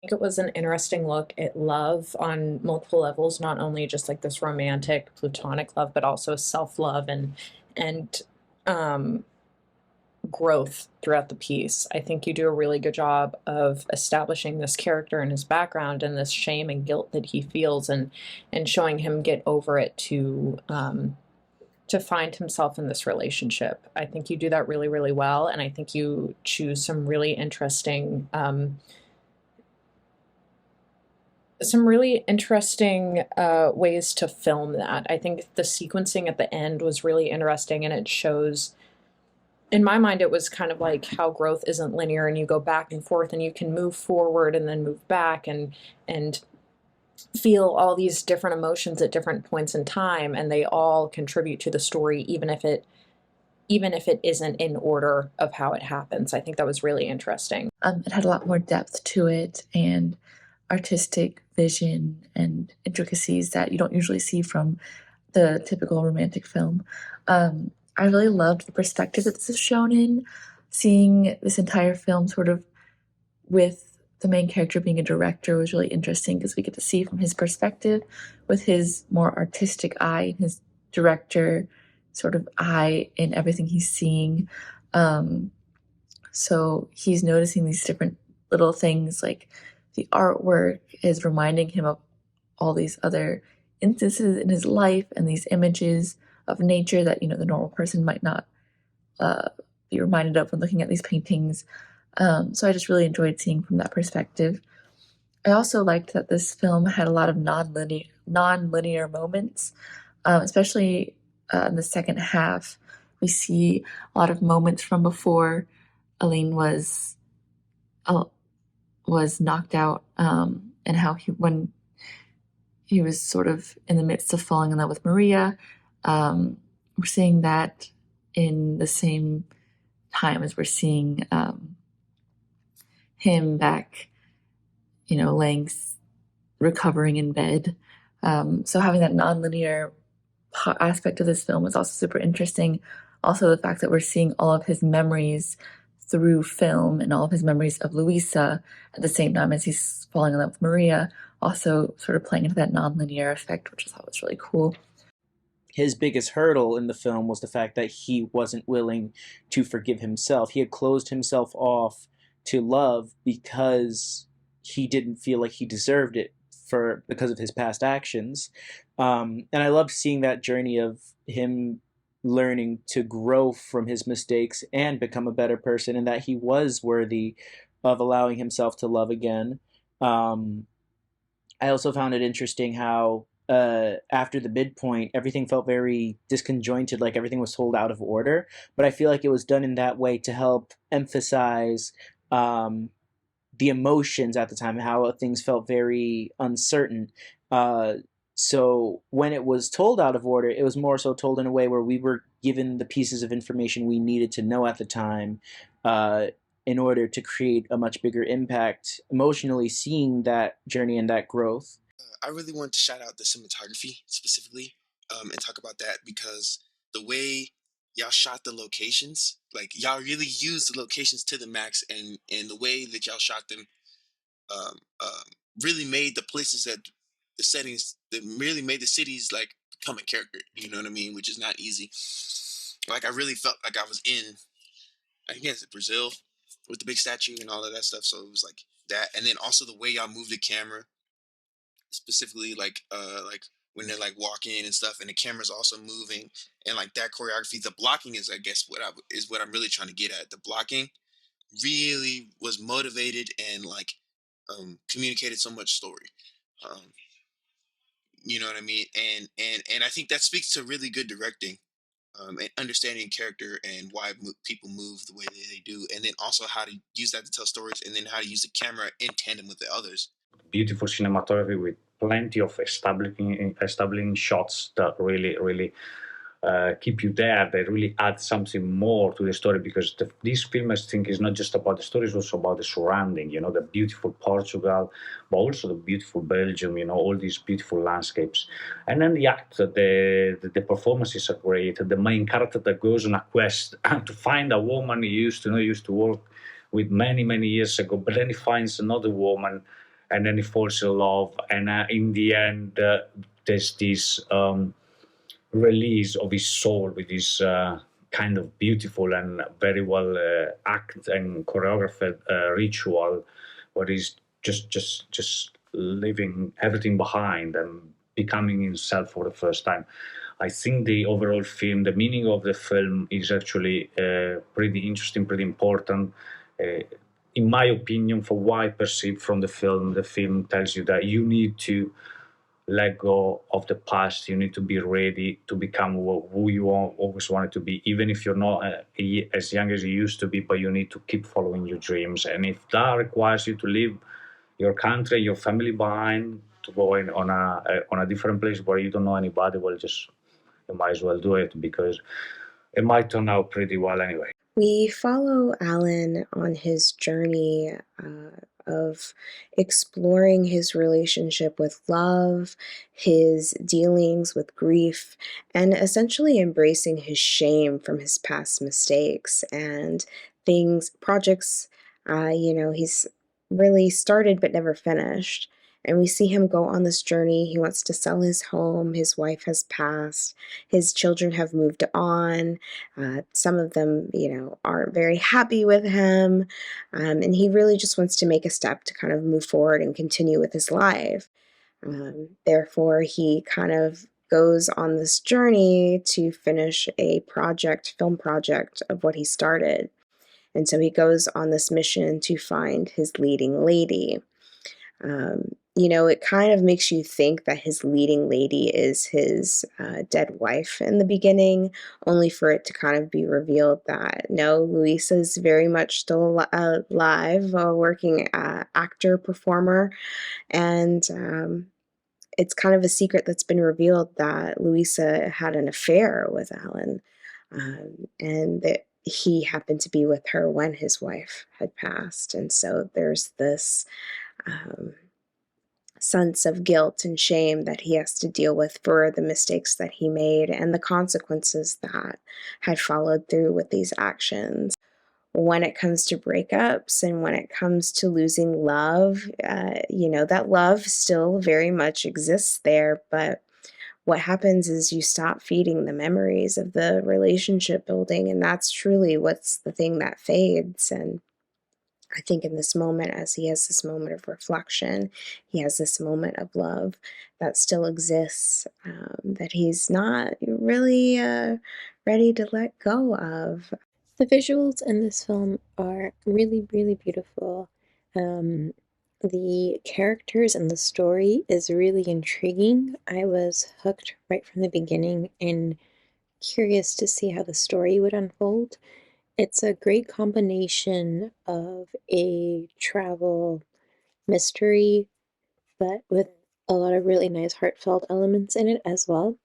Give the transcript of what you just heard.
think it was an interesting look at love on multiple levels, not only just like this romantic platonic love, but also self-love and um growth throughout the piece. I think you do a really good job of establishing this character and his background and this shame and guilt that he feels and showing him get over it to find himself in this relationship. I think you do that really, really well, and I think you choose some really interesting ways to film that. I think the sequencing at the end was really interesting, and it shows. In my mind, it was kind of like how growth isn't linear, and you go back and forth, and you can move forward and then move back, and feel all these different emotions at different points in time, and they all contribute to the story, even if it isn't in order of how it happens. I think that was really interesting. It had a lot more depth to it and artistic vision and intricacies that you don't usually see from the typical romantic film. I really loved the perspective that this is shown in, seeing this entire film sort of with the main character being a director was really interesting because we get to see from his perspective with his more artistic eye and his director sort of eye in everything he's seeing. Um, so he's noticing these different little things like the artwork is reminding him of all these other instances in his life and these images of nature that, the normal person might not uh, be reminded of when looking at these paintings. So I just really enjoyed seeing from that perspective. I also liked that this film had a lot of non-linear moments, especially in the second half. We see a lot of moments from before Alain uh, was knocked out, and how when he was sort of in the midst of falling in love with Maria. We're seeing that in the same time as we're seeing him back, laying, recovering in bed. So having that nonlinear aspect of this film was also super interesting. Also, the fact that we're seeing all of his memories through film and all of his memories of Luisa at the same time as he's falling in love with Maria, also sort of playing into that nonlinear effect, which I thought was really cool. His biggest hurdle in the film was the fact that he wasn't willing to forgive himself. He had closed himself off to love because he didn't feel like he deserved it because of his past actions. And I loved seeing that journey of him learning to grow from his mistakes and become a better person, and that he was worthy of allowing himself to love again. Um, I also found it interesting how after the midpoint, everything felt very disconjointed, like everything was told out of order. But I feel like it was done in that way to help emphasize the emotions at the time, how things felt very uncertain. Uh, so when it was told out of order, it was more so told in a way where we were given the pieces of information we needed to know at the time, uh, in order to create a much bigger impact emotionally, seeing that journey and that growth. I really want to shout out the cinematography specifically, and talk about that because the way y'all shot the locations, like y'all really used the locations to the max, and the way that y'all shot them, um, um, really made the places that the settings that really made the cities like become a character. You know what I mean? Which is not easy. Like I really felt like I was in, I guess, Brazil with the big statue and all of that stuff. So it was like that, and then also the way y'all moved the camera specifically like when they're like walking and stuff and the camera's also moving and like that choreography, the blocking is, I guess, what I'm really trying to get at. The blocking really was motivated and like communicated so much story. um you know what I mean? And I think that speaks to really good directing, and understanding character and why people move the way they do, and then also how to use that to tell stories, and then how to use the camera in tandem with the others. Beautiful cinematography with plenty of establishing shots that really keep you there. They really add something more to the story because this film, I think, is not just about the story; it's also about the surrounding. The beautiful Portugal, but also the beautiful Belgium. All these beautiful landscapes, and then the act, the performances are great. The main character that goes on a quest to find a woman he used to work with many years ago, but then he finds another woman and then he falls in love, and in the end, there's this release of his soul with this kind of beautiful and very well acted and choreographed ritual, where he's just leaving everything behind and becoming himself for the first time. I think the overall film, the meaning of the film, is actually pretty interesting, pretty important. In my opinion, for what I perceive from the film tells you that you need to let go of the past. You need to be ready to become who you always wanted to be, even if you're not as young as you used to be, but you need to keep following your dreams. And if that requires you to leave your country, your family behind, to go on a different place where you don't know anybody, well, just you might as well do it, because it might turn out pretty well anyway. We follow Alan on his journey of exploring his relationship with love, his dealings with grief, and essentially embracing his shame from his past mistakes and projects, he's really started but never finished. And we see him go on this journey. He wants to sell his home. His wife has passed. His children have moved on. Some of them, aren't very happy with him. And he really just wants to make a step to kind of move forward and continue with his life. Therefore, he kind of goes on this journey to finish a film project of what he started. And so he goes on this mission to find his leading lady. It kind of makes you think that his leading lady is his dead wife in the beginning, only for it to kind of be revealed that no, Luisa's very much still alive, a working actor, performer, and it's kind of a secret that's been revealed that Luisa had an affair with Alan, and that he happened to be with her when his wife had passed. And so there's this sense of guilt and shame that he has to deal with for the mistakes that he made and the consequences that had followed through with these actions. When it comes to breakups and when it comes to losing love, that love still very much exists there, but what happens is you stop feeding the memories of the relationship building, and that's truly what's the thing that fades. And I think in this moment, as he has this moment of reflection, he has this moment of love that still exists, that he's not really ready to let go of. The visuals in this film are really, really beautiful. The characters and the story is really intriguing. I was hooked right from the beginning and curious to see how the story would unfold. It's a great combination of a travel mystery, but with a lot of really nice heartfelt elements in it as well.